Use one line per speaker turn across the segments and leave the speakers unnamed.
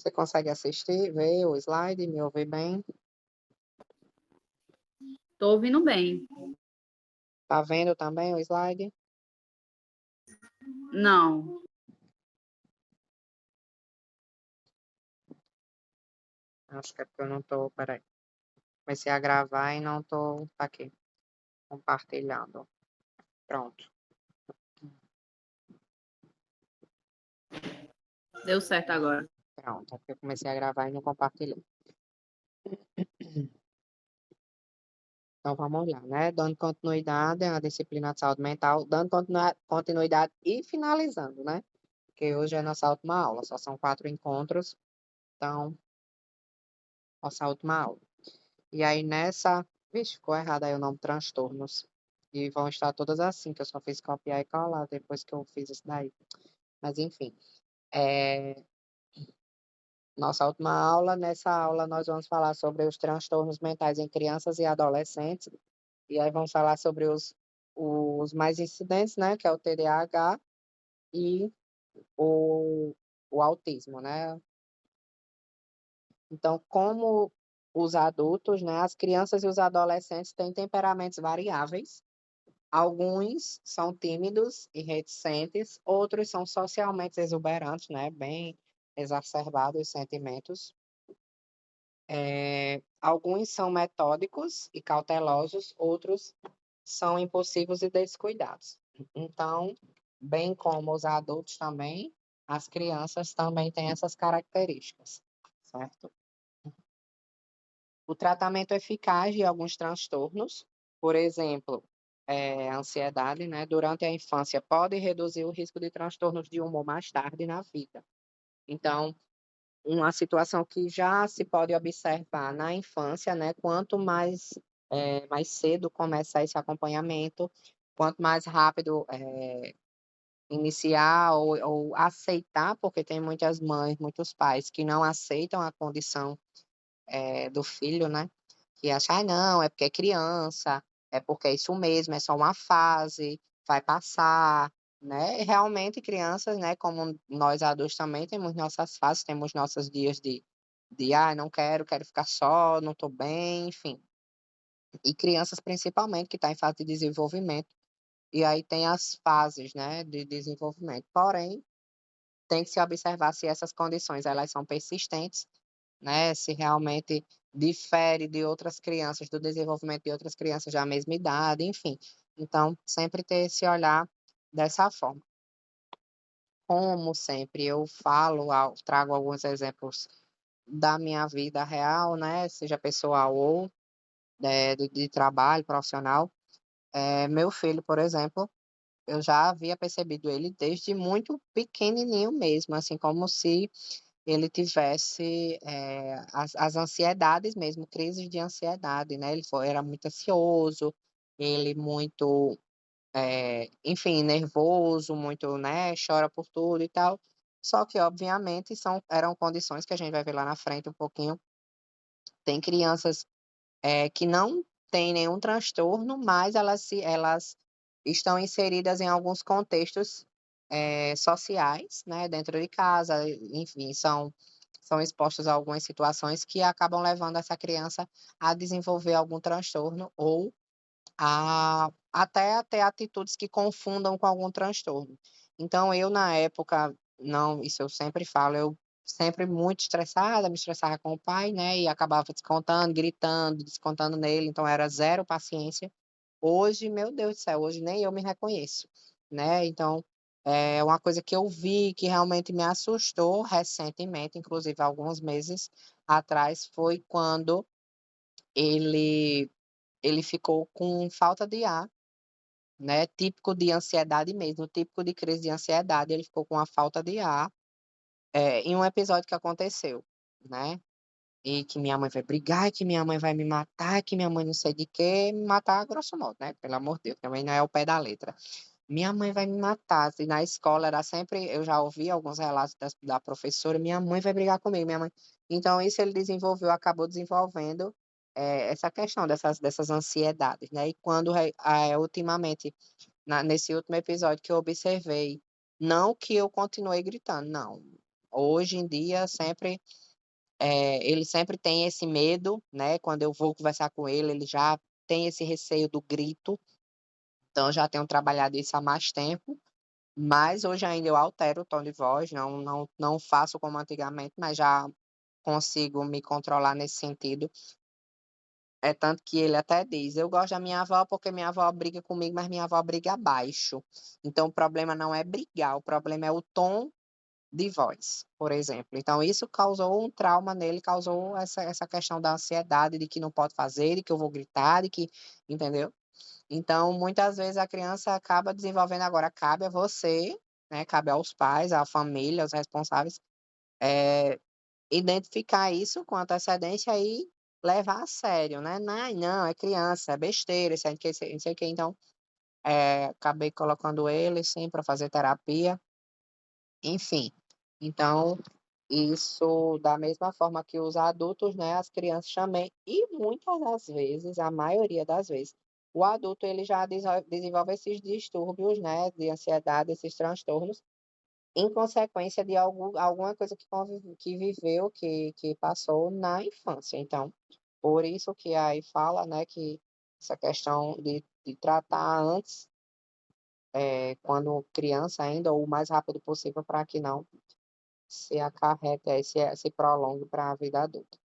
Você consegue assistir, ver o slide, me ouvir bem?
Tô ouvindo bem.
Tá vendo também o slide?
Não.
Acho que é porque eu não tô, peraí. Comecei a gravar e não tô aqui, compartilhando. Pronto.
Deu certo agora.
Pronto, é porque eu comecei a gravar e não compartilhei. Então vamos lá, né? Dando continuidade à disciplina de saúde mental, dando continuidade e finalizando, né? Porque hoje é a nossa última aula, só são 4 encontros, então, nossa última aula. E aí nessa, vixe, ficou errado aí o nome transtornos. E vão estar todas assim, que eu só fiz copiar e colar depois que eu fiz isso daí. Mas enfim, é, nossa última aula, nessa aula nós vamos falar sobre os transtornos mentais em crianças e adolescentes. E aí vamos falar sobre os mais incidentes, né? Que é o TDAH e o, o autismo, né? Então, como os adultos, né? As crianças e os adolescentes têm temperamentos variáveis. Alguns são tímidos e reticentes, outros são socialmente exuberantes, né? Bem exacerbados os sentimentos. Alguns são metódicos e cautelosos, outros são impulsivos e descuidados. Então, bem como os adultos também, as crianças também têm essas características, certo? O tratamento eficaz de alguns transtornos, por exemplo, a ansiedade, né, durante a infância, pode reduzir o risco de transtornos de humor mais tarde na vida. Então, uma situação que já se pode observar na infância, né? Quanto mais cedo começar esse acompanhamento, quanto mais rápido iniciar ou aceitar, porque tem muitas mães, muitos pais que não aceitam a condição do filho, né? Que acham, ah, não, é porque é criança, é porque é isso mesmo, é só uma fase, vai passar, né? E realmente crianças, né, como nós adultos também temos nossas fases, temos nossos dias de não quero, quero ficar só, não estou bem, enfim. E crianças principalmente que estão em fase de desenvolvimento, e aí tem as fases, né, de desenvolvimento. Porém, tem que se observar se essas condições elas são persistentes, né, se realmente difere de outras crianças, do desenvolvimento de outras crianças da mesma idade, enfim. Então, sempre ter esse olhar dessa forma. Como sempre, eu falo, trago alguns exemplos da minha vida real, né, seja pessoal ou de trabalho profissional. Meu filho, por exemplo, eu já havia percebido ele desde muito pequenininho mesmo, assim, como se ele tivesse, as ansiedades mesmo, crises de ansiedade, né, era muito ansioso, ele muito, enfim, nervoso, muito, né, chora por tudo e tal. Só que obviamente eram condições que a gente vai ver lá na frente um pouquinho. Tem crianças, que não têm nenhum transtorno, mas elas estão inseridas em alguns contextos, sociais, né, dentro de casa, enfim, são expostas a algumas situações que acabam levando essa criança a desenvolver algum transtorno ou até a ter atitudes que confundam com algum transtorno. Então eu, na época, não, isso eu sempre falo, eu sempre muito estressada, me estressava com o pai, né, e acabava descontando, gritando, descontando nele, então era zero paciência. Hoje, meu Deus do céu, hoje nem eu me reconheço, né, então, é uma coisa que eu vi que realmente me assustou recentemente, inclusive alguns meses atrás, foi quando ele ele ficou com falta de ar, né, típico de ansiedade mesmo, típico de crise de ansiedade, ele ficou com a falta de ar, em um episódio que aconteceu, né, e que minha mãe vai brigar, que minha mãe vai me matar, que minha mãe não sei de quê, me matar grosso modo, né, pelo amor de Deus, também não é o pé da letra. Minha mãe vai me matar, assim, na escola era sempre eu já ouvi alguns relatos da professora: "Minha mãe vai brigar comigo, minha mãe", então isso ele acabou desenvolvendo, essa questão dessas ansiedades, né, e quando ultimamente nesse último episódio que eu observei, não que eu continuei gritando, não. hoje em dia ele sempre tem esse medo, né, quando eu vou conversar com ele, ele já tem esse receio do grito, então eu já tenho trabalhado isso há mais tempo, mas hoje ainda eu altero o tom de voz, não faço como antigamente, mas já consigo me controlar nesse sentido. É tanto que ele até diz: "Eu gosto da minha avó porque minha avó briga comigo, mas minha avó briga baixo". Então o problema não é brigar, o problema é o tom de voz, por exemplo. Então isso causou um trauma nele, causou essa questão da ansiedade de que não pode fazer, de que eu vou gritar, de que, entendeu? Então muitas vezes a criança acaba desenvolvendo, agora cabe a você, né, cabe aos pais, à família, aos responsáveis, eh, identificar isso com antecedência e levar a sério, né. Não, é criança, é besteira, isso aí que não sei o quê. Então, acabei colocando ele sim para fazer terapia, enfim. Então, isso da mesma forma que os adultos, né, as crianças também. E muitas das vezes, a maioria das vezes, o adulto ele já desenvolve esses distúrbios, né, de ansiedade, esses transtornos, em consequência de alguma coisa que viveu, que passou na infância. Então, por isso que aí fala, né, que essa questão de tratar antes, quando criança ainda, ou o mais rápido possível, para que não se acarrete aí, se prolongue para a vida adulta,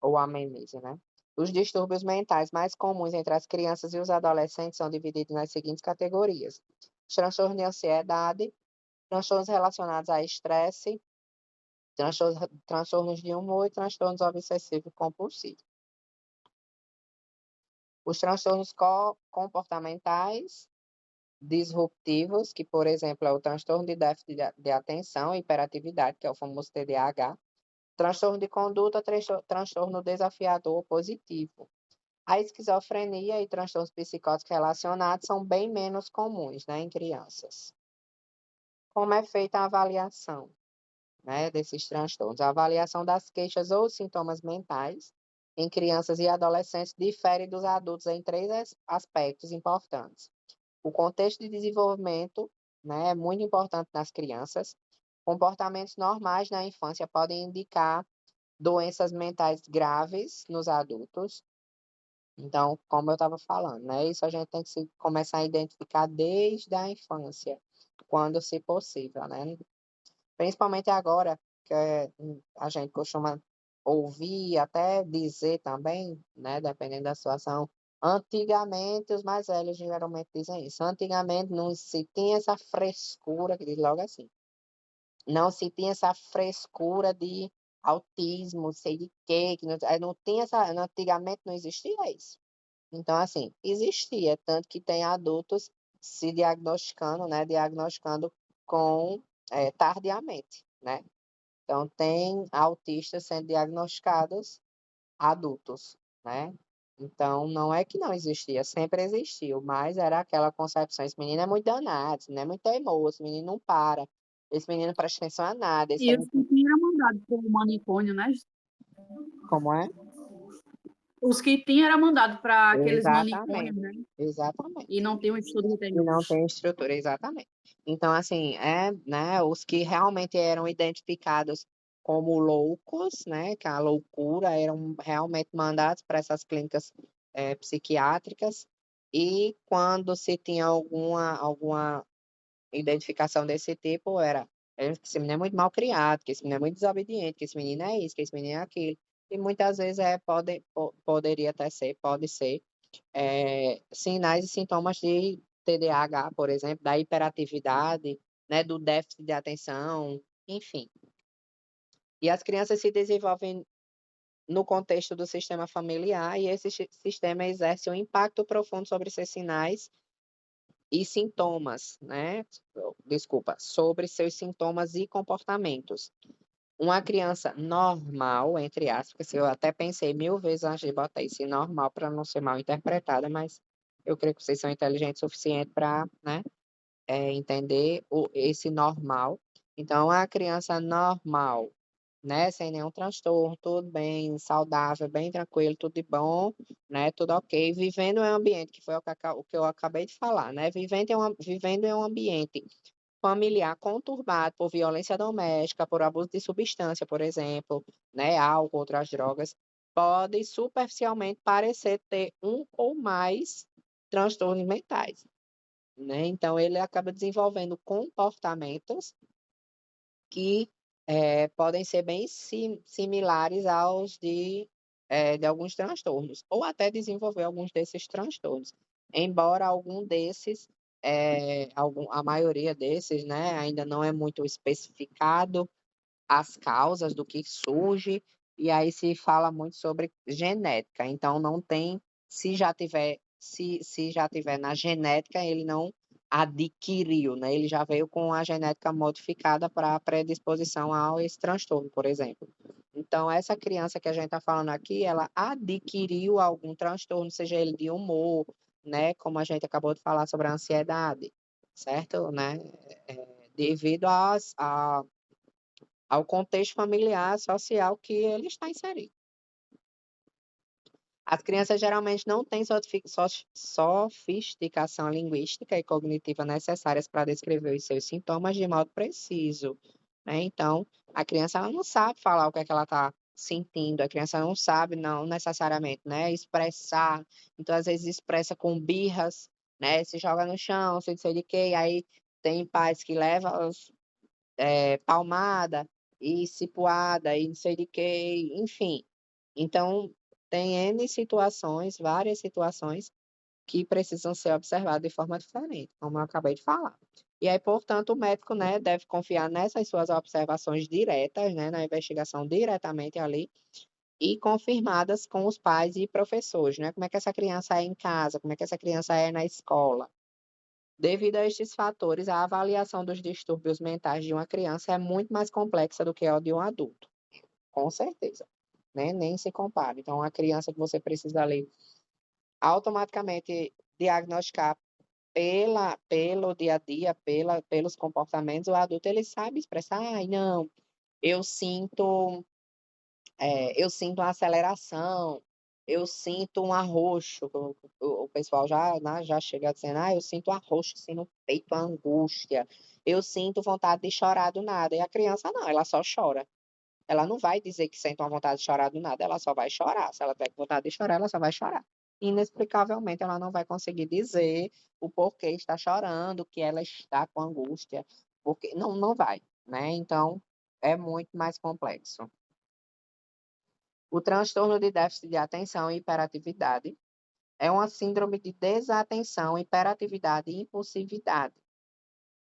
ou amenize, né. Os distúrbios mentais mais comuns entre as crianças e os adolescentes são divididos nas seguintes categorias: transtorno de ansiedade, transtornos relacionados a estresse, transtornos de humor e transtornos obsessivos compulsivos. Os transtornos comportamentais disruptivos, que, por exemplo, é o transtorno de déficit de atenção e hiperatividade, que é o famoso TDAH, transtorno de conduta, transtorno desafiador positivo. A esquizofrenia e transtornos psicóticos relacionados são bem menos comuns, né, em crianças. Como é feita a avaliação, né, desses transtornos? A avaliação das queixas ou sintomas mentais em crianças e adolescentes difere dos adultos em três aspectos importantes. O contexto de desenvolvimento, né, é muito importante nas crianças. Comportamentos normais na infância podem indicar doenças mentais graves nos adultos. Então, como eu estava falando, né, isso a gente tem que começar a identificar desde a infância, quando se possível, né? Principalmente agora, que a gente costuma ouvir, até dizer também, né, dependendo da situação, antigamente os mais velhos geralmente dizem isso, antigamente não se tinha essa frescura, que diz logo assim, não se tinha essa frescura de autismo, sei de quê, que não tinha antigamente não existia isso. Então, assim, existia, tanto que tem adultos se diagnosticando, né, diagnosticando com, tardiamente, né. Então tem autistas sendo diagnosticados adultos, né. Então não é que não existia, sempre existiu, mas era aquela concepção: "Esse menino é muito danado, esse menino é muito teimoso, esse menino não para, esse menino não presta atenção a nada, esse
E
é".
os que tinha era mandado para o manicômio, né?
Como é?
Os que tinha era mandado para aqueles manicônios,
Exatamente,
né? E
exatamente.
não tem o estudo que tem
E não
hoje.
tem estrutura, exatamente. Então, assim, né, os que realmente eram identificados como loucos, né, que a loucura, eram realmente mandados para essas clínicas, psiquiátricas, e quando se tinha alguma identificação desse tipo, que esse menino é muito mal criado, que esse menino é muito desobediente, que esse menino é isso, que esse menino é aquilo. E muitas vezes, poderia até ser, pode ser, sinais e sintomas de TDAH, por exemplo, da hiperatividade, né, do déficit de atenção, enfim. E as crianças se desenvolvem no contexto do sistema familiar, e esse sistema exerce um impacto profundo sobre seus sinais e sintomas, né, desculpa, sobre seus sintomas e comportamentos. Uma criança normal, entre aspas, eu até pensei 1000 vezes antes de botar esse normal para não ser mal interpretada, mas eu creio que vocês são inteligentes o suficiente para, né, entender esse normal. Então, a criança normal, né, sem nenhum transtorno, tudo bem, saudável, bem tranquilo, tudo de bom, né, tudo ok, vivendo em um ambiente, que foi o que eu acabei de falar, né, vivendo em um ambiente familiar conturbado por violência doméstica, por abuso de substância, por exemplo, né, álcool, outras drogas, pode superficialmente parecer ter um ou mais transtornos mentais, né. Então ele acaba desenvolvendo comportamentos que, podem ser bem similares aos de alguns transtornos, ou até desenvolver alguns desses transtornos. Embora algum desses, a maioria desses, né, ainda não é muito especificado as causas do que surge, e aí se fala muito sobre genética, então não tem se já tiver na genética, ele não adquiriu, né, ele já veio com a genética modificada para predisposição a esse transtorno, por exemplo. Então essa criança que a gente está falando aqui, ela adquiriu algum transtorno, seja ele de humor, né, como a gente acabou de falar sobre a ansiedade, certo, né, devido ao contexto familiar, social que ele está inserido. As crianças geralmente não têm sofisticação linguística e cognitiva necessárias para descrever os seus sintomas de modo preciso, né. Então, a criança ela não sabe falar o que é que ela está sentindo, a criança não sabe, não necessariamente, né, expressar, então às vezes expressa com birras, né, se joga no chão, se não sei de quê, aí tem pais que levam palmada e cipuada e não sei de quê, enfim. Então, tem N situações, várias situações que precisam ser observadas de forma diferente, como eu acabei de falar. E aí, portanto, o médico, né, deve confiar nessas suas observações diretas, né, na investigação diretamente ali e confirmadas com os pais e professores, né, como é que essa criança é em casa, como é que essa criança é na escola. Devido a estes fatores, a avaliação dos distúrbios mentais de uma criança é muito mais complexa do que a de um adulto, com certeza, né, nem se compara. Então, a criança que você precisa ali automaticamente diagnosticar pelo dia a dia, pelos comportamentos, o adulto ele sabe expressar: "Ai, não, eu sinto eu sinto uma aceleração, eu sinto um arroxo", o pessoal já, né, já chega dizendo: "Ah, eu sinto um arroxo, assim, no peito, uma angústia, eu sinto vontade de chorar do nada", e a criança não, ela só chora. Ela não vai dizer que sente uma vontade de chorar do nada, ela só vai chorar, se ela tiver com vontade de chorar, ela só vai chorar. Inexplicavelmente, ela não vai conseguir dizer o porquê está chorando, que ela está com angústia, porque não vai, né, então é muito mais complexo. O transtorno de déficit de atenção e hiperatividade é uma síndrome de desatenção, hiperatividade e impulsividade.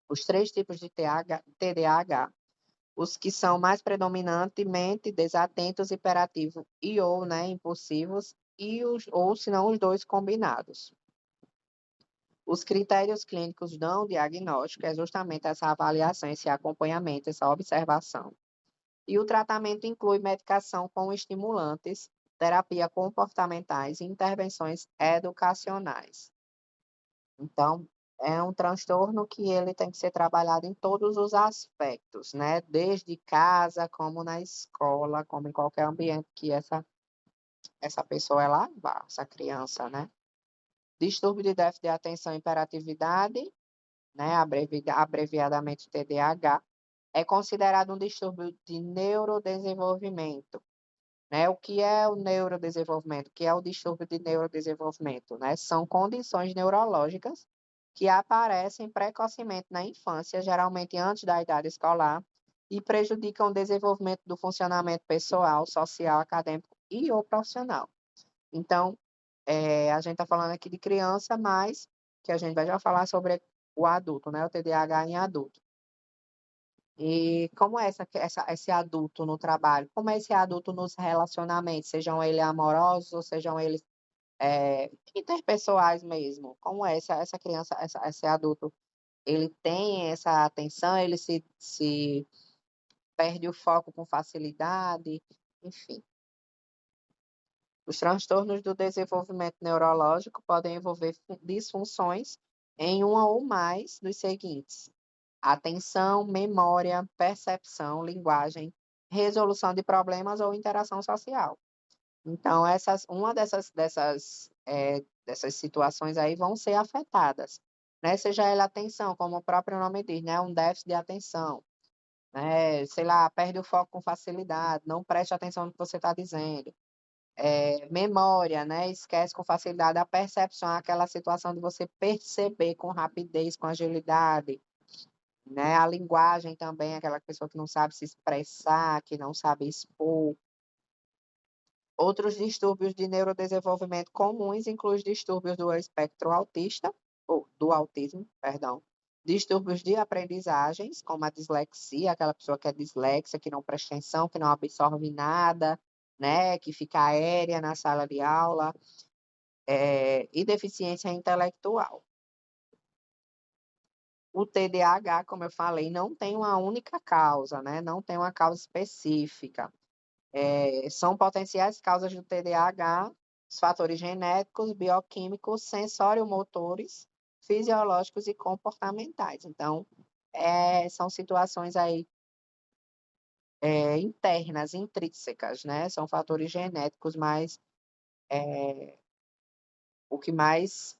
Os 3 tipos de TDAH, os que são mais predominantemente desatentos, hiperativos e/ou, né, impulsivos, ou se não os 2 combinados. Os critérios clínicos dão o diagnóstico, é justamente essa avaliação, esse acompanhamento, essa observação. E o tratamento inclui medicação com estimulantes, terapia comportamentais e intervenções educacionais. Então, é um transtorno que ele tem que ser trabalhado em todos os aspectos, né, desde casa, como na escola, como em qualquer ambiente que essa pessoa ela vá, essa criança, né. Distúrbio de déficit de atenção e hiperatividade, né, abreviadamente TDAH, é considerado um distúrbio de neurodesenvolvimento, né. O que é o neurodesenvolvimento? O que é o distúrbio de neurodesenvolvimento, né? São condições neurológicas que aparecem precocemente na infância, geralmente antes da idade escolar, e prejudicam o desenvolvimento do funcionamento pessoal, social, acadêmico e ou profissional. Então, a gente está falando aqui de criança, mas que a gente vai já falar sobre o adulto, né, o TDAH em adulto. E como é esse adulto no trabalho? Como é esse adulto nos relacionamentos, sejam eles amorosos ou sejam eles, interpessoais mesmo? Como é essa criança, esse adulto, ele tem essa atenção, ele se perde o foco com facilidade? Enfim. Os transtornos do desenvolvimento neurológico podem envolver disfunções em uma ou mais dos seguintes: atenção, memória, percepção, linguagem, resolução de problemas ou interação social. Então uma dessas situações aí vão ser afetadas. né, seja ela atenção, como o próprio nome diz, né, um déficit de atenção, né, sei lá, perde o foco com facilidade, não preste atenção no que você está dizendo. Memória, né, esquece com facilidade, a percepção, aquela situação de você perceber com rapidez, com agilidade, né, a linguagem também, aquela pessoa que não sabe se expressar, que não sabe expor. Outros distúrbios de neurodesenvolvimento comuns incluem os distúrbios do espectro autista, ou do autismo, perdão, distúrbios de aprendizagens, como a dislexia, aquela pessoa que é dislexa, que não presta atenção, que não absorve nada, né, que fica aérea na sala de aula, e deficiência intelectual. O TDAH, como eu falei, não tem uma única causa, né, não tem uma causa específica. São potenciais causas do TDAH os fatores genéticos, bioquímicos, sensório-motores, fisiológicos e comportamentais. Então, são situações aí internas, intrínsecas, né? São fatores genéticos, mas o que mais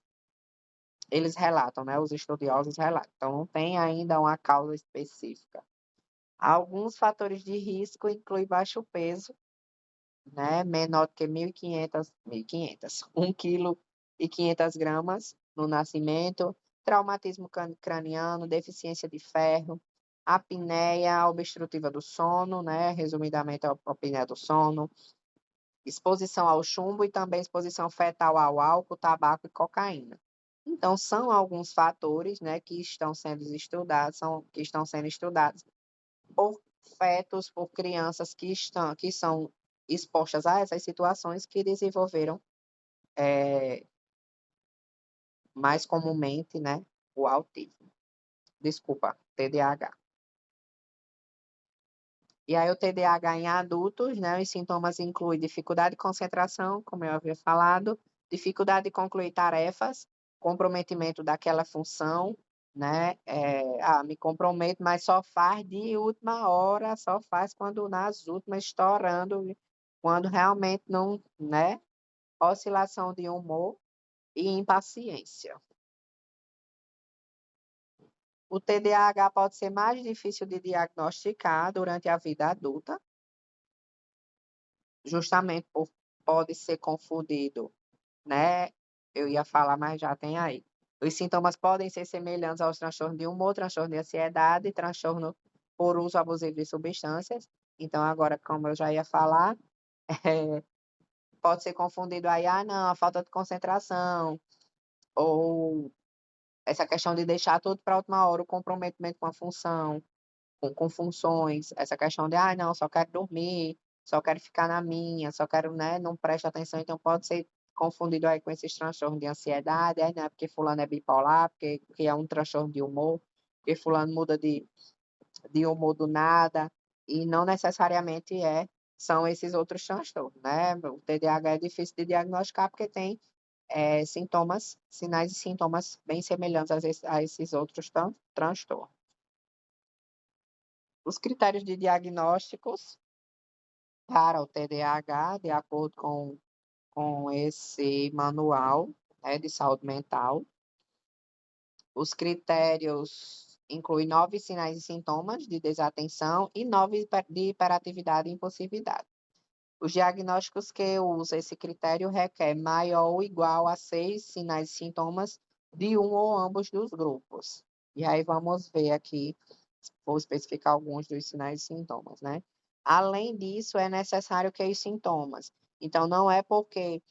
eles relatam, né? Os estudiosos relatam. Então, não tem ainda uma causa específica. Alguns fatores de risco incluem baixo peso, né, menor do que 1.500, 1,5 kg no nascimento, traumatismo craniano, deficiência de ferro, apneia obstrutiva do sono, né, resumidamente a apneia do sono, exposição ao chumbo e também exposição fetal ao álcool, tabaco e cocaína. Então, são alguns fatores, né, que estão sendo estudados, por fetos, por crianças que são expostas a essas situações que desenvolveram mais comumente, né, o autismo. Desculpa, TDAH. E aí o TDAH em adultos, né, os sintomas incluem dificuldade de concentração, como eu havia falado, dificuldade de concluir tarefas, comprometimento daquela função, né, me comprometo, mas só faz de última hora, só faz quando nas últimas, estourando, quando realmente não, né, oscilação de humor e impaciência. O TDAH pode ser mais difícil de diagnosticar durante a vida adulta, justamente por pode ser confundido, né? Eu ia falar, mas já tem aí. Os sintomas podem ser semelhantes aos transtornos de humor, transtorno de ansiedade, transtorno por uso abusivo de substâncias. Então, agora, como eu já ia falar, pode ser confundido aí, não, a falta de concentração, ou essa questão de deixar tudo para a última hora, o comprometimento com a função, com funções, essa questão de, não, só quero dormir, só quero ficar na minha, só quero, né, não presta atenção, então pode ser confundido aí com esses transtornos de ansiedade, aí, né, porque fulano é bipolar, porque é um transtorno de humor, porque fulano muda de humor do nada, e não necessariamente são esses outros transtornos, né? O TDAH é difícil de diagnosticar porque tem sintomas, sinais e sintomas bem semelhantes a esses outros transtornos. Os critérios de diagnósticos para o TDAH, de acordo com esse manual, né, de saúde mental, os critérios incluem 9 sinais e sintomas de desatenção e 9 de hiperatividade e impulsividade. Os diagnósticos que usam esse critério requer maior ou igual a 6 sinais e sintomas de um ou ambos dos grupos. E aí vamos ver aqui, vou especificar alguns dos sinais e sintomas, né? Além disso, é necessário que os sintomas. Então, não é porque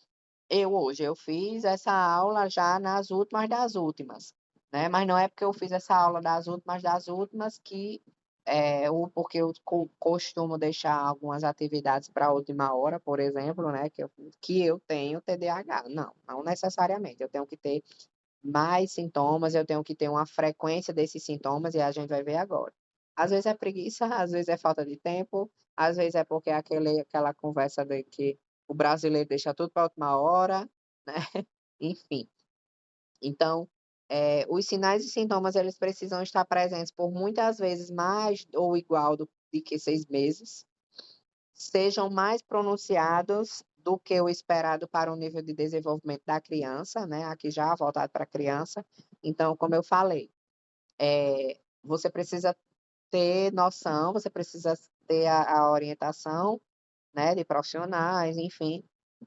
eu fiz essa aula já nas últimas das últimas, né? Mas não é porque eu fiz essa aula das últimas que ou porque eu costumo deixar algumas atividades para a última hora, por exemplo, né? Que eu tenho TDAH. Não, não necessariamente. Eu tenho que ter mais sintomas, eu tenho que ter uma frequência desses sintomas e a gente vai ver agora. Às vezes é preguiça, às vezes é falta de tempo, às vezes é porque é aquela conversa de que o brasileiro deixa tudo para a última hora, né? Enfim. Então, os sinais e sintomas eles precisam estar presentes por muitas vezes mais ou igual de que 6 meses, sejam mais pronunciados do que o esperado para o nível de desenvolvimento da criança, né, aqui já voltado para a criança. Então, como eu falei, você precisa ter noção, você precisa ter a orientação, né, de profissionais, enfim,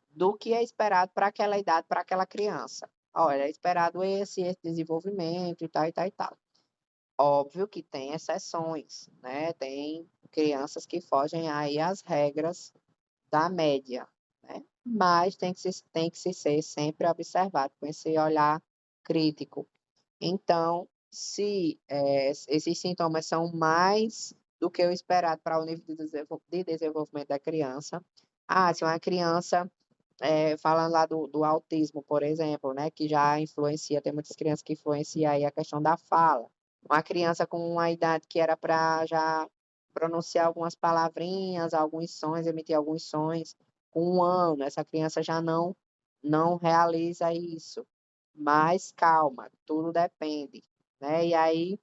do que é esperado para aquela idade, para aquela criança. Olha, é esperado esse desenvolvimento e tal, e tal, e tal. Óbvio que tem exceções, né? Tem crianças que fogem aí às regras da média, né? Mas tem que se ser sempre observado com esse olhar crítico. Então, se esses sintomas são mais do que o esperado para o nível de desenvolvimento da criança, se uma criança, falando lá do autismo, por exemplo, né, que já influencia, tem muitas crianças que influenciam aí a questão da fala. Uma criança com uma idade que era para já pronunciar algumas palavrinhas, alguns sons, emitir alguns sons, com 1 ano, essa criança já não realiza isso. Mas calma, tudo depende, né? E aí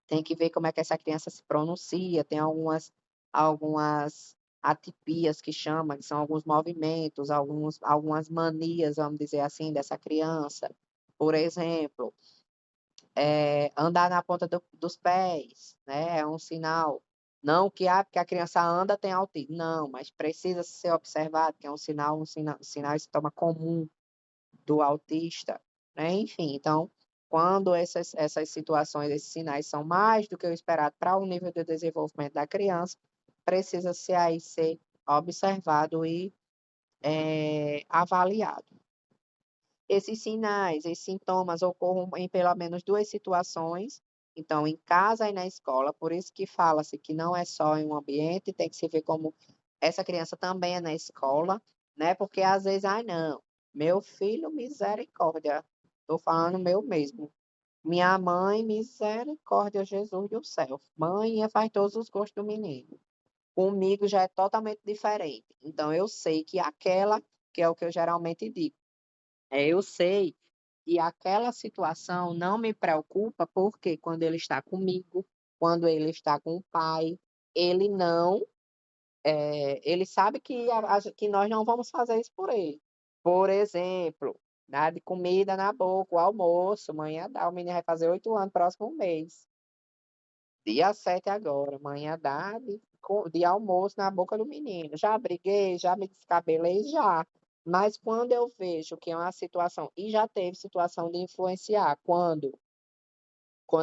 tem que ver como é que essa criança se pronuncia, tem algumas atipias que chama, que são alguns movimentos, algumas manias, vamos dizer assim, dessa criança. Por exemplo, andar na ponta dos pés, né? É um sinal. Não que porque a criança anda tem autismo, não, mas precisa ser observado, que é um sinal de sintoma comum do autista, né? Enfim, então, quando essas situações, esses sinais são mais do que o esperado para o nível de desenvolvimento da criança, precisa-se aí ser observado e avaliado. Esses sinais, esses sintomas ocorrem em pelo menos 2 situações, então em casa e na escola, por isso que fala-se que não é só em um ambiente, tem que se ver como essa criança também é na escola, né, porque às vezes: "Ai não, meu filho misericórdia", estou falando meu mesmo, minha mãe misericórdia, Jesus do céu, mãe faz todos os gostos do menino. Comigo já é totalmente diferente, então eu sei que aquela que é o que eu geralmente digo, eu sei que aquela situação não me preocupa, porque quando ele está comigo, quando ele está com o pai, ele não, ele sabe que nós não vamos fazer isso por ele. Por exemplo, dar de comida na boca, o almoço, amanhã dá, o menino vai fazer 8 anos próximo mês. Dia 7 agora, amanhã dá de almoço na boca do menino. Já briguei, já me descabelei, já. Mas quando eu vejo que é uma situação e já teve situação de influenciar, quando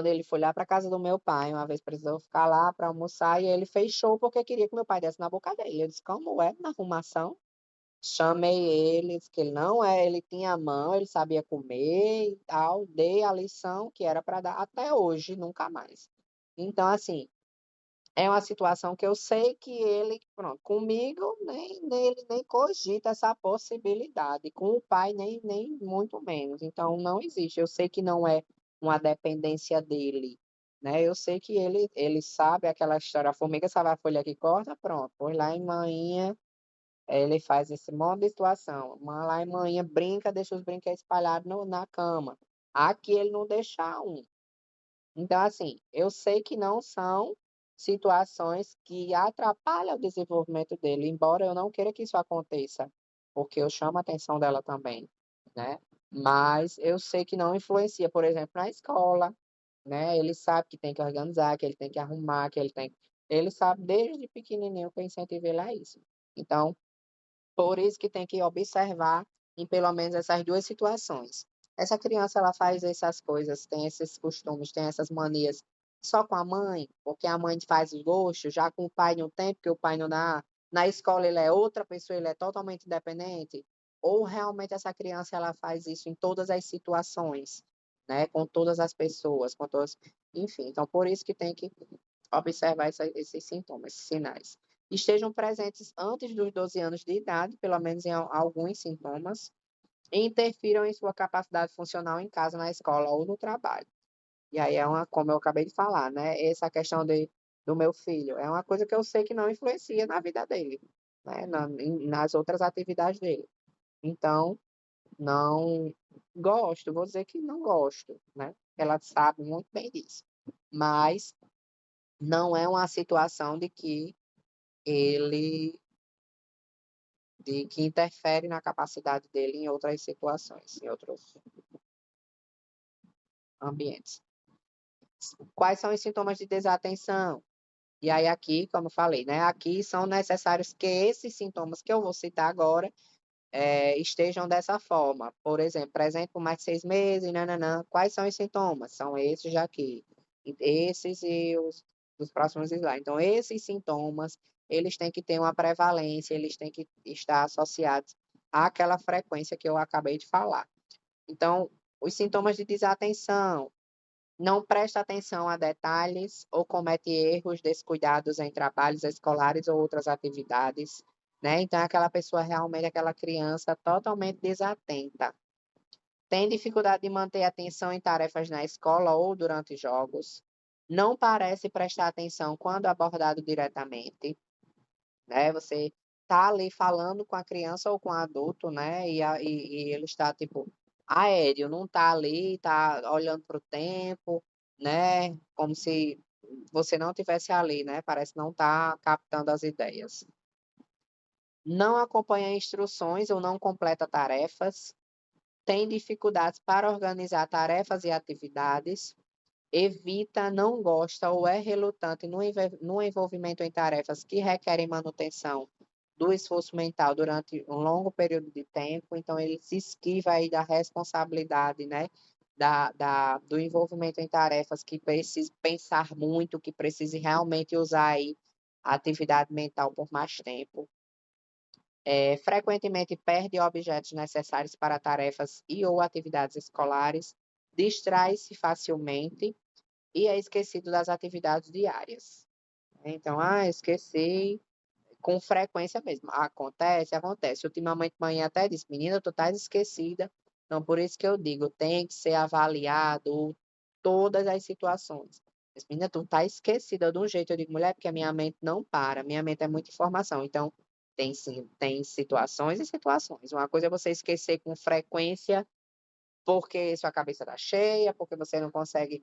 ele foi lá para casa do meu pai, uma vez precisou ficar lá para almoçar e ele fechou porque queria que meu pai desse na boca dele. Eu disse: "Como é? Na arrumação?". Chamei ele, disse que ele não ele tinha a mão, ele sabia comer e tal, dei a lição que era para dar, até hoje, nunca mais. Então, assim, é uma situação que eu sei que ele, pronto, comigo nem ele nem cogita essa possibilidade, com o pai nem muito menos, então não existe. Eu sei que não é uma dependência dele, né, eu sei que ele sabe aquela história, a formiga sabe a folha que corta, pronto, pois lá em manhinha, ele faz esse monte de situação, lá em manhinha brinca, deixa os brinquedos espalhados na cama, aqui ele não deixa um. Então, assim, eu sei que não são situações que atrapalham o desenvolvimento dele, embora eu não queira que isso aconteça, porque eu chamo a atenção dela também, né. Mas eu sei que não influencia, por exemplo, na escola, né, ele sabe que tem que organizar, que ele tem que arrumar, ele sabe desde pequenininho que eu incentivo ele a isso. Então, por isso que tem que observar em pelo menos essas 2 situações. Essa criança ela faz essas coisas, tem esses costumes, tem essas manias só com a mãe, porque a mãe faz os gostos, já com o pai não tem, porque o pai não dá. Na escola ele é outra pessoa, ele é totalmente independente, ou realmente essa criança ela faz isso em todas as situações, né, com todas as pessoas, com todas, enfim, então por isso que tem que observar esses sintomas, esses sinais. Estejam presentes antes dos 12 anos de idade, pelo menos em alguns sintomas, e interfiram em sua capacidade funcional em casa, na escola ou no trabalho. E aí como eu acabei de falar, né, essa questão do meu filho, é uma coisa que eu sei que não influencia na vida dele, né, nas outras atividades dele. Então, não gosto, vou dizer que não gosto, né, ela sabe muito bem disso. Mas não é uma situação de que ele de que interfere na capacidade dele em outras situações, em outros ambientes. Quais são os sintomas de desatenção? E aí aqui, como eu falei, né, aqui são necessários que esses sintomas que eu vou citar agora estejam dessa forma. Por exemplo, presente por mais de 6 meses, nananã. Quais são os sintomas? São esses daqui. Esses e os dos próximos slides. Então, esses sintomas, eles têm que ter uma prevalência, eles têm que estar associados àquela frequência que eu acabei de falar. Então, os sintomas de desatenção, não presta atenção a detalhes ou comete erros, descuidados em trabalhos escolares ou outras atividades, né? Então, é aquela pessoa realmente, aquela criança totalmente desatenta. Tem dificuldade de manter atenção em tarefas na escola ou durante jogos. Não parece prestar atenção quando abordado diretamente, né? Você tá ali falando com a criança ou com o adulto, né? E ele está, tipo, aéreo, não tá ali, tá olhando para o tempo, né? Como se você não tivesse ali, né? Parece não estar captando as ideias. Não acompanha instruções ou não completa tarefas. Tem dificuldades para organizar tarefas e atividades. Evita, não gosta ou é relutante no envolvimento em tarefas que requerem manutenção do esforço mental durante um longo período de tempo, então ele se esquiva aí da responsabilidade, né, do envolvimento em tarefas que precise pensar muito, que precise realmente usar aí a atividade mental por mais tempo. Frequentemente perde objetos necessários para tarefas e ou atividades escolares, distrai-se facilmente e é esquecido das atividades diárias. Então, esqueci com frequência mesmo. Acontece, acontece. Ultimamente, mãe até disse, menina, tu estás esquecida. Então, por isso que eu digo, tem que ser avaliado todas as situações. Mas, menina, tu tá esquecida de um jeito. Eu digo, mulher, porque a minha mente não para. Minha mente é muita informação. Então, tem sim, tem situações e situações. Uma coisa é você esquecer com frequência porque sua cabeça está cheia, porque você não consegue,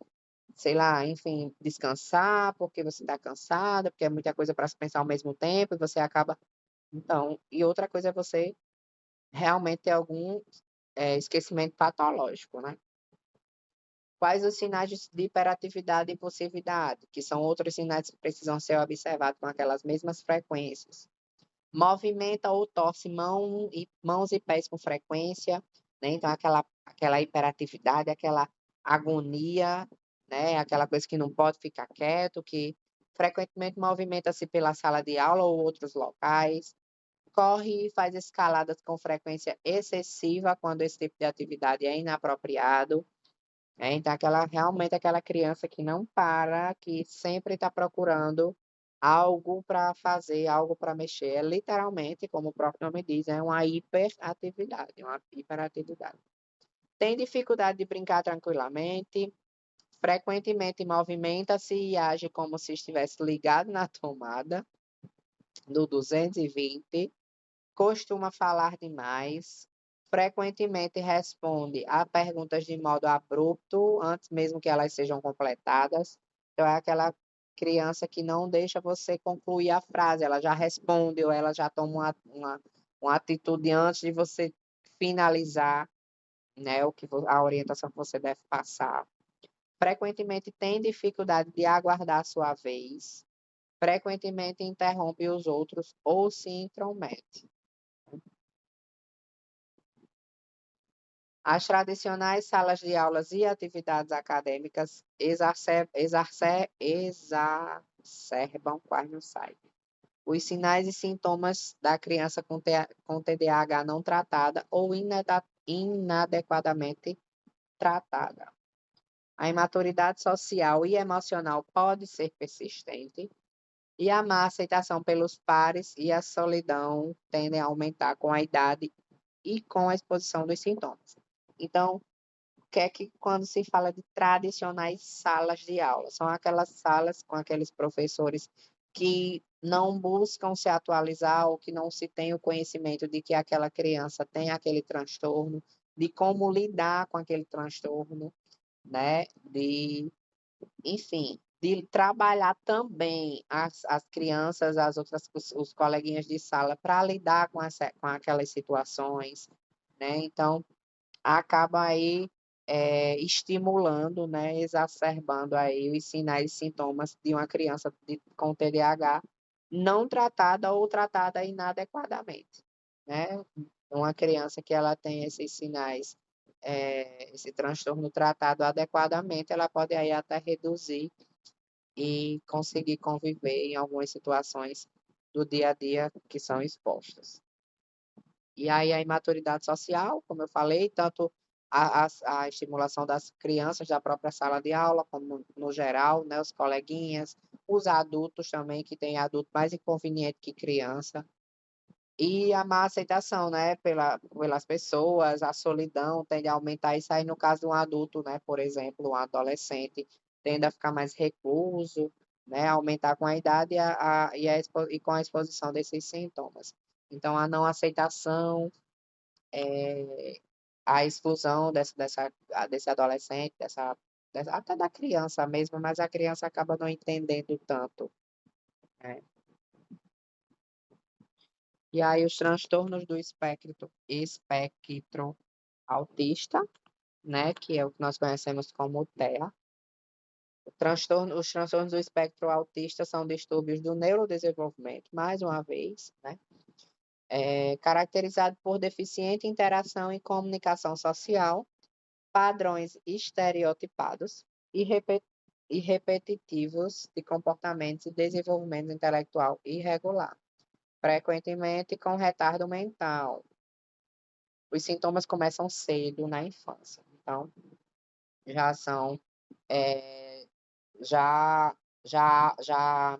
sei lá, enfim, descansar, porque você está cansada, porque é muita coisa para se pensar ao mesmo tempo e você acaba. Então, e outra coisa é você realmente ter algum esquecimento patológico, né? Quais os sinais de hiperatividade e impulsividade, que são outros sinais que precisam ser observados com aquelas mesmas frequências? Movimenta ou torce mãos e pés com frequência, né? Então, aquela hiperatividade, aquela agonia, né? Aquela coisa que não pode ficar quieto, que frequentemente movimenta-se pela sala de aula ou outros locais, corre e faz escaladas com frequência excessiva quando esse tipo de atividade é inapropriado. Então, realmente aquela criança que não para, que sempre está procurando algo para fazer, algo para mexer. É literalmente, como o próprio nome diz, é uma hiperatividade, uma hiperatividade. Tem dificuldade de brincar tranquilamente, frequentemente movimenta-se e age como se estivesse ligado na tomada do 220, costuma falar demais, frequentemente responde a perguntas de modo abrupto, antes mesmo que elas sejam completadas. Então, é aquela criança que não deixa você concluir a frase, ela já responde ou ela já toma uma atitude antes de você finalizar, né, a orientação que você deve passar. Frequentemente tem dificuldade de aguardar a sua vez, frequentemente interrompe os outros ou se intromete. As tradicionais salas de aulas e atividades acadêmicas exacerbam, quase não sai, os sinais e sintomas da criança com TDAH não tratada ou inadequadamente tratada. A imaturidade social e emocional pode ser persistente e a má aceitação pelos pares e a solidão tendem a aumentar com a idade e com a exposição dos sintomas. Então, que é que quando se fala de tradicionais salas de aula, são aquelas salas com aqueles professores que não buscam se atualizar ou que não se tem o conhecimento de que aquela criança tem aquele transtorno, de como lidar com aquele transtorno, né? Enfim, de trabalhar também as crianças, as outras os coleguinhas de sala para lidar com aquelas situações, né, então acaba aí, estimulando, né, exacerbando aí os sinais e sintomas de uma criança com TDAH não tratada ou tratada inadequadamente, né. Uma criança que ela tem esses sinais, esse transtorno tratado adequadamente, ela pode aí até reduzir e conseguir conviver em algumas situações do dia a dia que são expostas. E aí a imaturidade social, como eu falei, tanto a estimulação das crianças da própria sala de aula, como no geral, né, os coleguinhas, os adultos também, que tem adulto mais inconveniente que criança, e a má aceitação, né, pelas pessoas, a solidão tende a aumentar, isso aí no caso de um adulto, né, por exemplo, um adolescente, tende a ficar mais recluso, né, aumentar com a idade e com a exposição desses sintomas. Então, a não aceitação, a exclusão desse adolescente, até da criança mesmo, mas a criança acaba não entendendo tanto, né. E aí os transtornos do espectro autista, né, que é o que nós conhecemos como TEA. Os transtornos do espectro autista são distúrbios do neurodesenvolvimento, mais uma vez, né, caracterizado por deficiente interação e comunicação social, padrões estereotipados e repetitivos de comportamentos e desenvolvimento intelectual irregular, frequentemente com retardo mental. Os sintomas começam cedo na infância, então já são, já já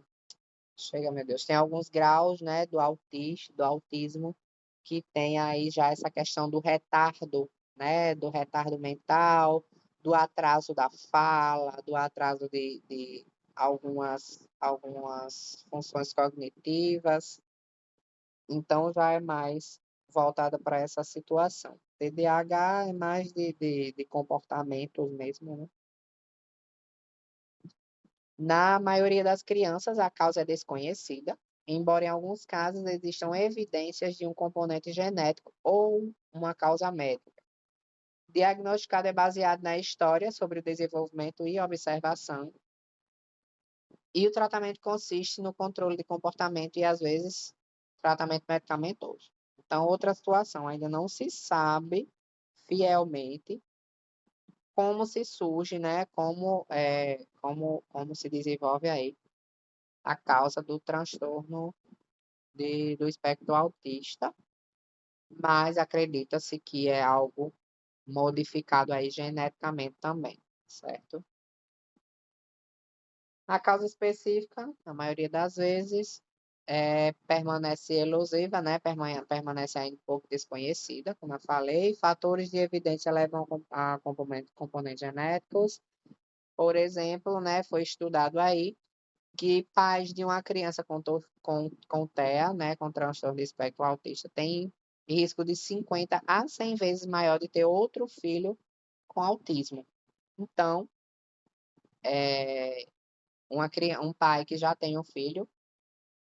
chega, meu Deus, tem alguns graus, né, do autismo, que tem aí já essa questão do retardo, né, do retardo mental, do atraso da fala, do atraso de algumas funções cognitivas, então já é mais voltada para essa situação. TDAH é mais de comportamentos mesmo, né. Na maioria das crianças, a causa é desconhecida, embora em alguns casos existam evidências de um componente genético ou uma causa médica. O diagnosticado é baseado na história sobre o desenvolvimento e observação, e o tratamento consiste no controle de comportamento e, às vezes, tratamento medicamentoso. Então, outra situação, ainda não se sabe fielmente como se surge, né, como se desenvolve aí a causa do transtorno do espectro autista, mas acredita-se que é algo modificado aí geneticamente também, certo? A causa específica, na maioria das vezes, permanece elusiva, né? Permanece ainda um pouco desconhecida, como eu falei. Fatores de evidência levam a componentes genéticos. Por exemplo, né, foi estudado aí que pais de uma criança com TEA, né, com transtorno de espectro autista, têm risco de 50 a 100 vezes maior de ter outro filho com autismo. Então, um pai que já tem um filho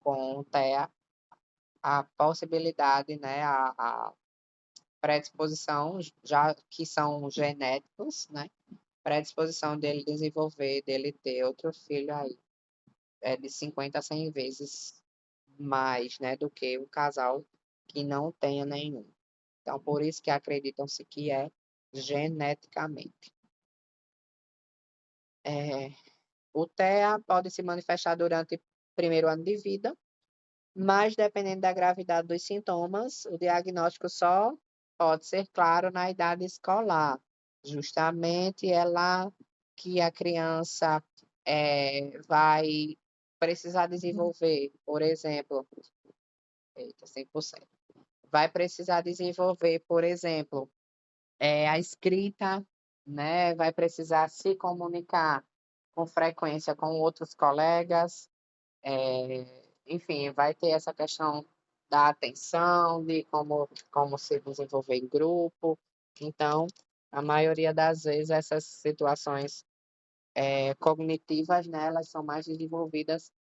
com TEA, a possibilidade, né, a predisposição, já que são genéticos, né, predisposição dele desenvolver, dele ter outro filho aí, é de 50 a 100 vezes mais, né, do que o casal que não tenha nenhum. Então, por isso que acreditam-se que é geneticamente. O TEA pode se manifestar durante o primeiro ano de vida, mas dependendo da gravidade dos sintomas, o diagnóstico só pode ser claro na idade escolar. Justamente é lá que a criança vai precisar desenvolver, por exemplo, eita, 100%. Vai precisar desenvolver, por exemplo, a escrita, né? Vai precisar se comunicar com frequência com outros colegas, enfim, vai ter essa questão da atenção, de como se desenvolver em grupo. Então, a maioria das vezes, essas situações cognitivas, né, elas são mais desenvolvidas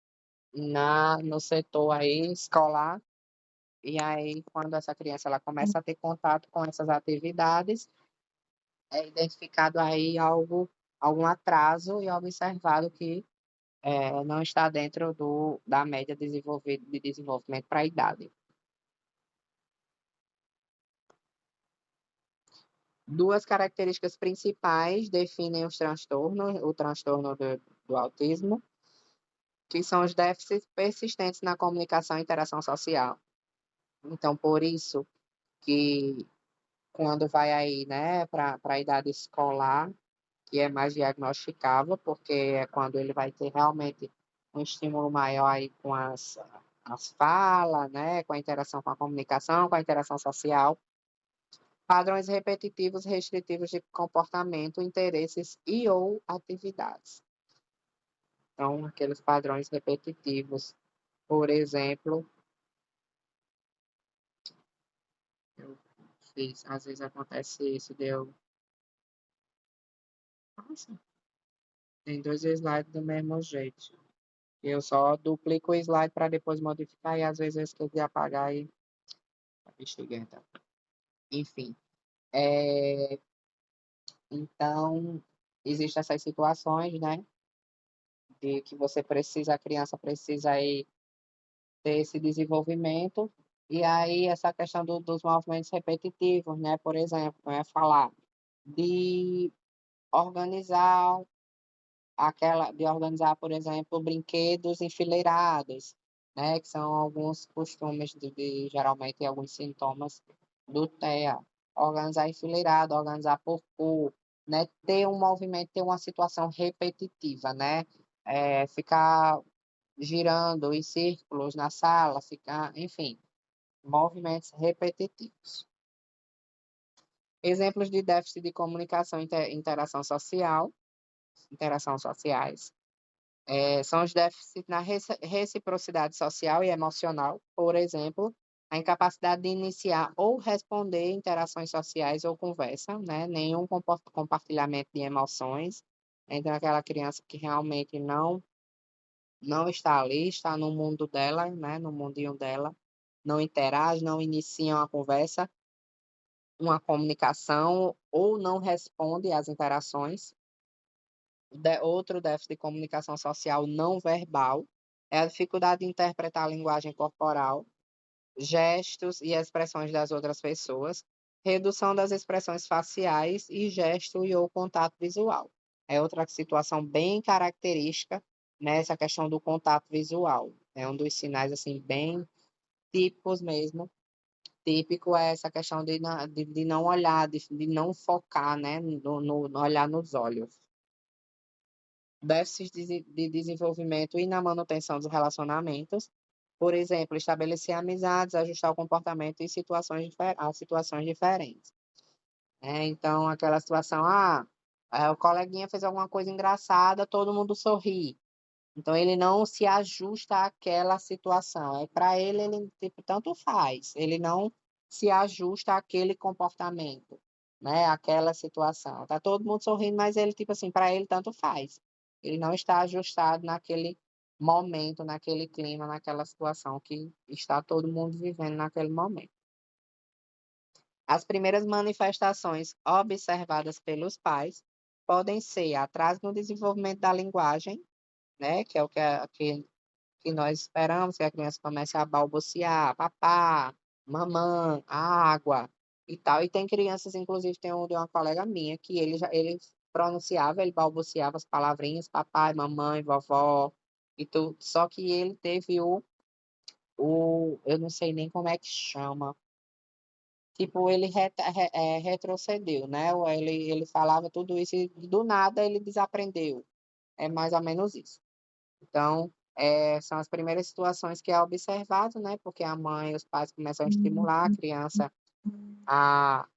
no setor aí escolar, e aí quando essa criança ela começa a ter contato com essas atividades, é identificado aí algum atraso e observado que não está dentro da média de desenvolvimento para a idade. Duas características principais definem o transtorno do autismo, que são os déficits persistentes na comunicação e interação social. Então, por isso que quando vai aí, né, para a idade escolar, que é mais diagnosticável, porque é quando ele vai ter realmente um estímulo maior aí com as falas, né, com a interação com a comunicação, com a interação social, padrões repetitivos restritivos de comportamento, interesses e ou atividades. Então, aqueles padrões repetitivos, por exemplo, eu às vezes acontece isso, nossa, tem dois slides do mesmo jeito. Eu só duplico o slide para depois modificar e às vezes eu esqueci de apagar e bexiga, então. Enfim, então existem essas situações, né, de que a criança precisa aí ter esse desenvolvimento, e aí essa questão dos movimentos repetitivos, né, por exemplo, eu ia falar de organizar de organizar, por exemplo, brinquedos enfileirados, né, que são alguns costumes geralmente alguns sintomas do TEA. Organizar enfileirado, organizar por cor, né, ter um movimento, ter uma situação repetitiva, né, ficar girando em círculos na sala, ficar, enfim, movimentos repetitivos. Exemplos de déficit de comunicação e interação sociais. São os déficits na reciprocidade social e emocional, por exemplo, a incapacidade de iniciar ou responder interações sociais ou conversa, né? Nenhum compartilhamento de emoções entre aquela criança que realmente não está ali, está no mundo dela, né? No mundinho dela, não interage, não inicia uma conversa, uma comunicação ou não responde às interações. Outro déficit de comunicação social não verbal é a dificuldade de interpretar a linguagem corporal, gestos e expressões das outras pessoas, redução das expressões faciais e gesto e ou contato visual. É outra situação bem característica nessa questão do contato visual. É um dos sinais assim bem típicos mesmo. Típico é essa questão de não olhar, de não focar, né, no olhar nos olhos. Déficits de desenvolvimento e na manutenção dos relacionamentos. Por exemplo, estabelecer amizades, ajustar o comportamento em a situações diferentes. Então, aquela situação, o coleguinha fez alguma coisa engraçada, todo mundo sorri. Então, ele não se ajusta àquela situação. Para ele, tipo, tanto faz. Ele não se ajusta àquele comportamento, né? Àquela situação. Tá todo mundo sorrindo, mas ele, tipo assim, para ele, tanto faz. Ele não está ajustado naquele momento, naquele clima, naquela situação que está todo mundo vivendo naquele momento. As primeiras manifestações observadas pelos pais podem ser atraso no desenvolvimento da linguagem, né? Que é o que nós esperamos, que a criança comece a balbuciar, papá, mamã, água e tal. E tem crianças, inclusive, tem um de uma colega minha, que ele pronunciava, ele balbuciava as palavrinhas, papai, mamãe, vovó e tudo. Só que ele teve eu não sei nem como é que chama. Tipo, ele retrocedeu, né? Ou ele falava tudo isso e do nada ele desaprendeu. É mais ou menos isso. Então, são as primeiras situações que é observado, né? Porque a mãe e os pais começam a estimular a criança a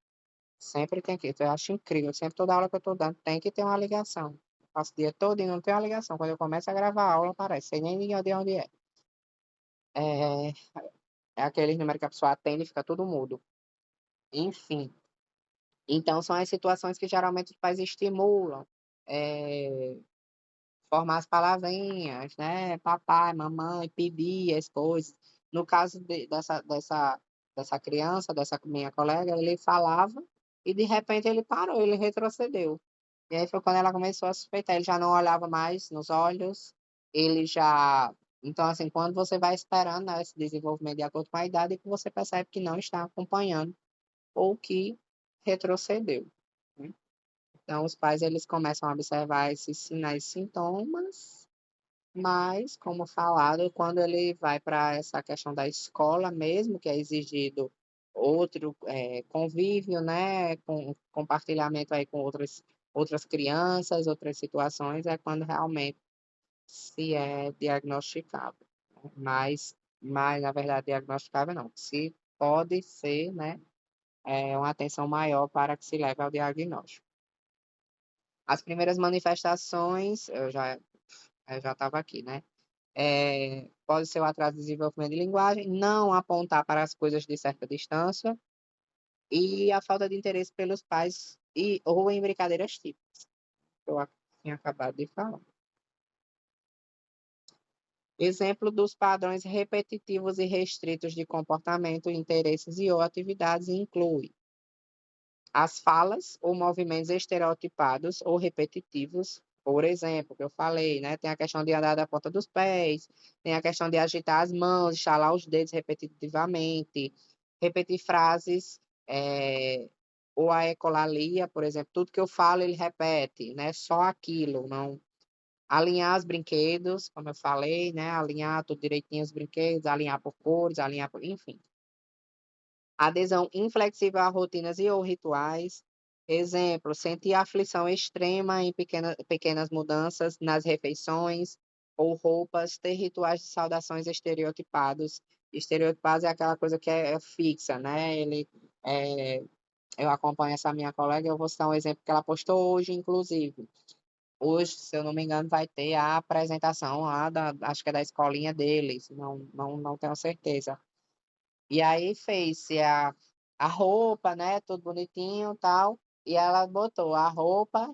sempre tem que, eu acho incrível, sempre toda aula que eu estou dando tem que ter uma ligação. Eu passo o dia todo e não tem uma ligação. Quando eu começo a gravar a aula, aparece, sei nem de onde é. É, é aquele número que a pessoa atende e fica tudo mudo. Enfim. Então, são as situações que geralmente os pais estimulam. formar as palavrinhas, né, papai, mamãe, pedir as coisas. No caso dessa criança, dessa minha colega, ele falava e de repente ele parou, ele retrocedeu. E aí foi quando ela começou a suspeitar, ele já não olhava mais nos olhos, ele já então, assim, quando você vai esperando, né, esse desenvolvimento de acordo com a idade, que você percebe que não está acompanhando ou que retrocedeu, né. Então os pais, eles começam a observar esses sinais e sintomas, mas, como falado, quando ele vai para essa questão da escola mesmo, que é exigido outro, convívio, né, com compartilhamento aí com outras crianças, outras situações, é quando realmente se é diagnosticável, né. Mas na verdade diagnosticável não, se pode ser, né, uma atenção maior para que se leve ao diagnóstico. As primeiras manifestações, eu já estava aqui, né. Pode ser o atraso de desenvolvimento de linguagem, não apontar para as coisas de certa distância e a falta de interesse pelos pais ou em brincadeiras típicas, que eu tinha acabado de falar. Exemplo dos padrões repetitivos e restritos de comportamento, interesses e ou atividades inclui as falas ou movimentos estereotipados ou repetitivos, por exemplo, que eu falei, né, tem a questão de andar da ponta dos pés, tem a questão de agitar as mãos, estalar os dedos repetitivamente, repetir frases, ou a ecolalia, por exemplo, tudo que eu falo ele repete, né, só aquilo, não alinhar os brinquedos, como eu falei, né, alinhar tudo direitinho os brinquedos, alinhar por cores, alinhar por enfim. Adesão inflexível a rotinas e ou rituais. Exemplo, sentir aflição extrema em pequenas mudanças nas refeições ou roupas, ter rituais de saudações estereotipados. Estereotipados é aquela coisa que é fixa, né? Eh, eu acompanho essa minha colega, eu vou citar um exemplo que ela postou hoje, inclusive. Hoje, se eu não me engano, vai ter a apresentação lá acho que é da escolinha deles, não tenho certeza. E aí fez-se a roupa, né, tudo bonitinho, tal, e ela botou a roupa,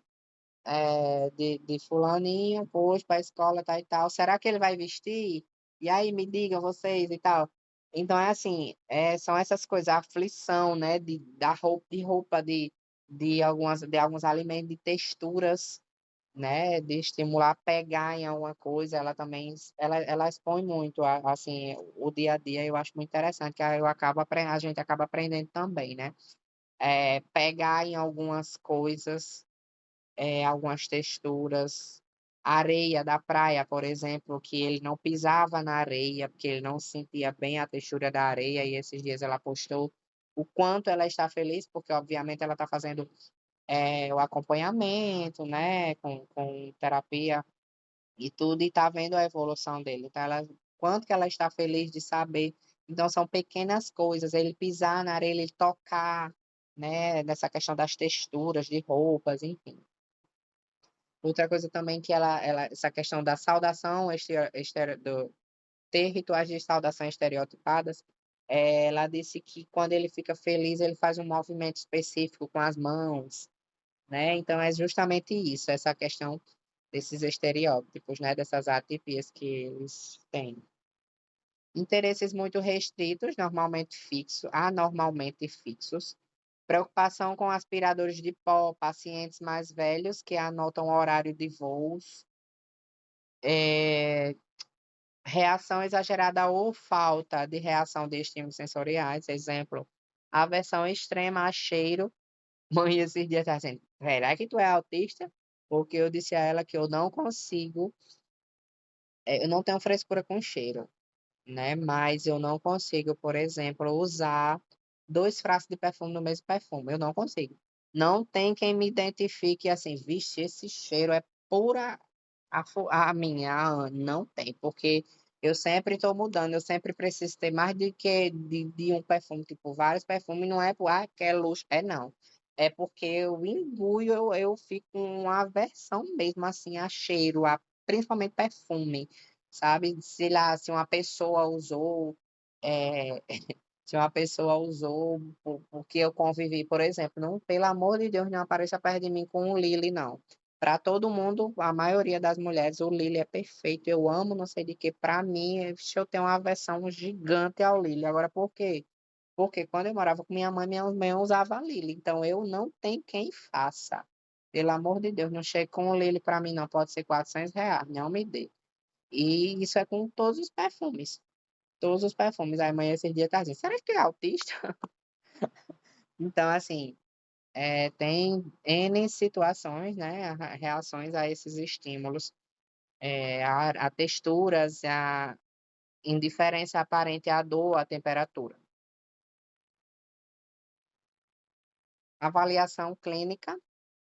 de fulaninho, pôs para a escola, tal e tal. Será que ele vai vestir? E aí me digam vocês e tal. Então é assim, são essas coisas, a aflição, né, de roupa, de alguns alimentos, de texturas, né, de estimular a pegar em alguma coisa, ela também ela expõe muito assim, o dia a dia, eu acho muito interessante, que aí a gente acaba aprendendo também, né. Pegar em algumas coisas, algumas texturas, areia da praia, por exemplo, que ele não pisava na areia, porque ele não sentia bem a textura da areia, e esses dias ela postou o quanto ela está feliz, porque obviamente ela está fazendo, o acompanhamento, né, com terapia e tudo, e está vendo a evolução dele. Então ela quanto que ela está feliz de saber. Então são pequenas coisas, ele pisar na areia, ele tocar, né, nessa questão das texturas de roupas, enfim. Outra coisa também que ela essa questão da saudação ter rituais de saudação estereotipadas, ela disse que quando ele fica feliz, ele faz um movimento específico com as mãos, né, então é justamente isso, essa questão desses estereótipos, né, dessas atipias que eles têm. Interesses muito restritos, anormalmente fixos, preocupação com aspiradores de pó, pacientes mais velhos que anotam o horário de voos, eh, reação exagerada ou falta de reação de estímulos sensoriais, exemplo, aversão extrema a cheiro. Mãe esses dias estava dizendo: "Será que tu é autista?", porque eu disse a ela que eu não consigo, eu não tenho frescura com cheiro, né, mas eu não consigo, por exemplo, usar 2 frascos de perfume no mesmo perfume, eu não consigo. Não tem quem me identifique assim: "Vixe, esse cheiro é pura a minha, a Anne", não tem, porque eu sempre estou mudando, eu sempre preciso ter mais de que de um perfume, tipo, vários perfumes, não é por: "Ah, quer luxo", não. É porque eu enguio, eu fico com uma aversão mesmo, assim, a cheiro, principalmente perfume. Sabe, sei lá, se uma pessoa usou, eh, se uma pessoa usou porque eu convivi, por exemplo, não, pelo amor de Deus, não apareça perto de mim com um Lily não. Para todo mundo, a maioria das mulheres, o Lily é perfeito, eu amo, não sei de quê, para mim, vixe, eu tenho uma aversão gigante ao Lily. Agora por quê? Porque quando eu morava com minha mãe usava Lily, então eu não tenho quem faça. Pelo amor de Deus, não chega com o Lily para mim não, pode ser R$ 400, não me dê. E isso é com todos os perfumes. Todos os perfumes. Aí amanhã esses dias tá dizendo, será que é autista? Então, assim, tem N situações, né, reações a esses estímulos, a texturas, a indiferença aparente à dor, à temperatura. Avaliação clínica,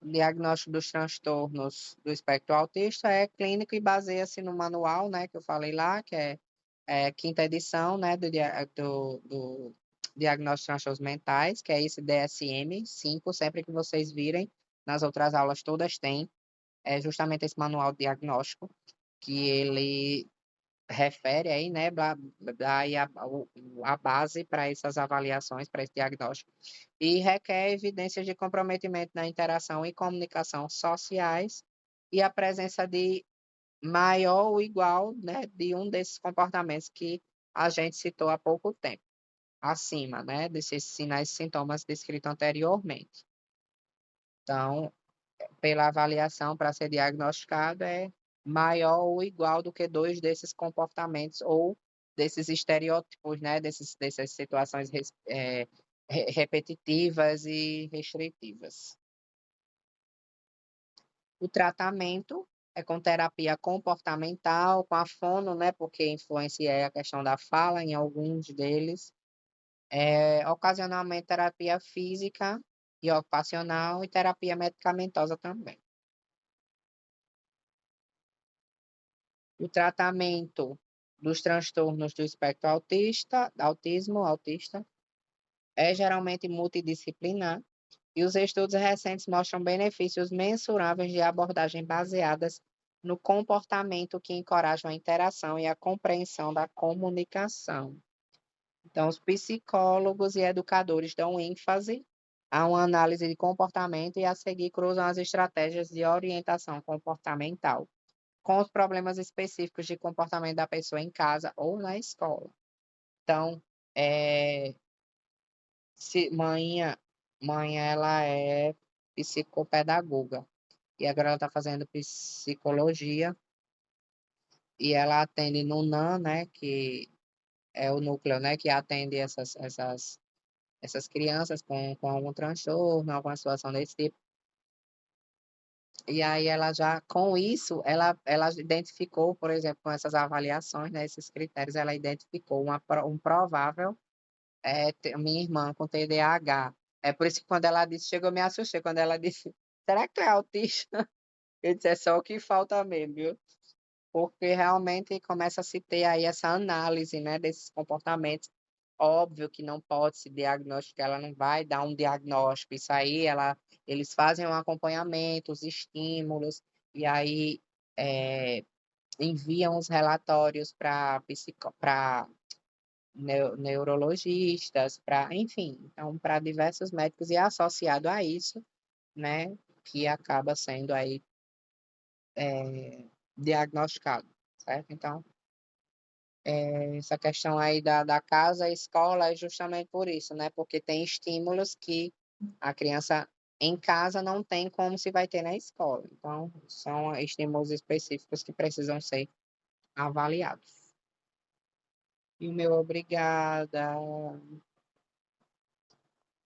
diagnóstico dos transtornos do espectro autista é clínico e baseia-se no manual, né, que eu falei lá, que é quinta edição, né, do diagnóstico de transtornos mentais, que é esse DSM-5, sempre que vocês virem, nas outras aulas todas têm, é justamente esse manual diagnóstico, que ele refere aí, né, dá aí a base para essas avaliações, para esse diagnóstico, e requer evidências de comprometimento na interação e comunicação sociais e a presença de maior ou igual, né, de um desses comportamentos que a gente citou há pouco tempo, acima, né, desses sinais e sintomas descritos anteriormente. Então, pela avaliação para ser diagnosticado é maior ou igual do que dois desses comportamentos ou desses estereótipos, né, dessas situações repetitivas e restritivas. O tratamento é com terapia comportamental, com a fono, né, porque influencia a questão da fala em alguns deles, ocasionalmente terapia física e ocupacional e terapia medicamentosa também. O tratamento dos transtornos do espectro autista, é geralmente multidisciplinar e os estudos recentes mostram benefícios mensuráveis de abordagens baseadas no comportamento que encorajam a interação e a compreensão da comunicação. Então, os psicólogos e educadores dão ênfase a uma análise de comportamento e a seguir cruzam as estratégias de orientação comportamental com os problemas específicos de comportamento da pessoa em casa ou na escola. Então, se mãe ela é psicopedagoga e agora ela está fazendo psicologia e ela atende no NAN, né, que é o núcleo, né, que atende essas crianças com algum transtorno, alguma situação desse tipo. E aí ela já, com isso, ela identificou, por exemplo, com essas avaliações, né, esses critérios, ela identificou um provável, minha irmã com TDAH. É por isso que quando ela disse, chegou, eu me assustei, quando ela disse, será que tu é autista? Eu disse, é só o que falta mesmo, viu? Porque realmente começa a se ter aí essa análise, né, desses comportamentos. Óbvio que não pode se diagnosticar, ela não vai dar um diagnóstico, isso aí eles fazem um acompanhamento, os estímulos, e aí enviam os relatórios para neurologistas, para, enfim, então para diversos médicos e é associado a isso, né, que acaba sendo aí diagnosticado, certo? Então, essa questão aí da casa e escola é justamente por isso, né? Porque tem estímulos que a criança em casa não tem como se vai ter na escola. Então, são estímulos específicos que precisam ser avaliados. E o meu obrigada.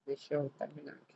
Deixa eu terminar aqui.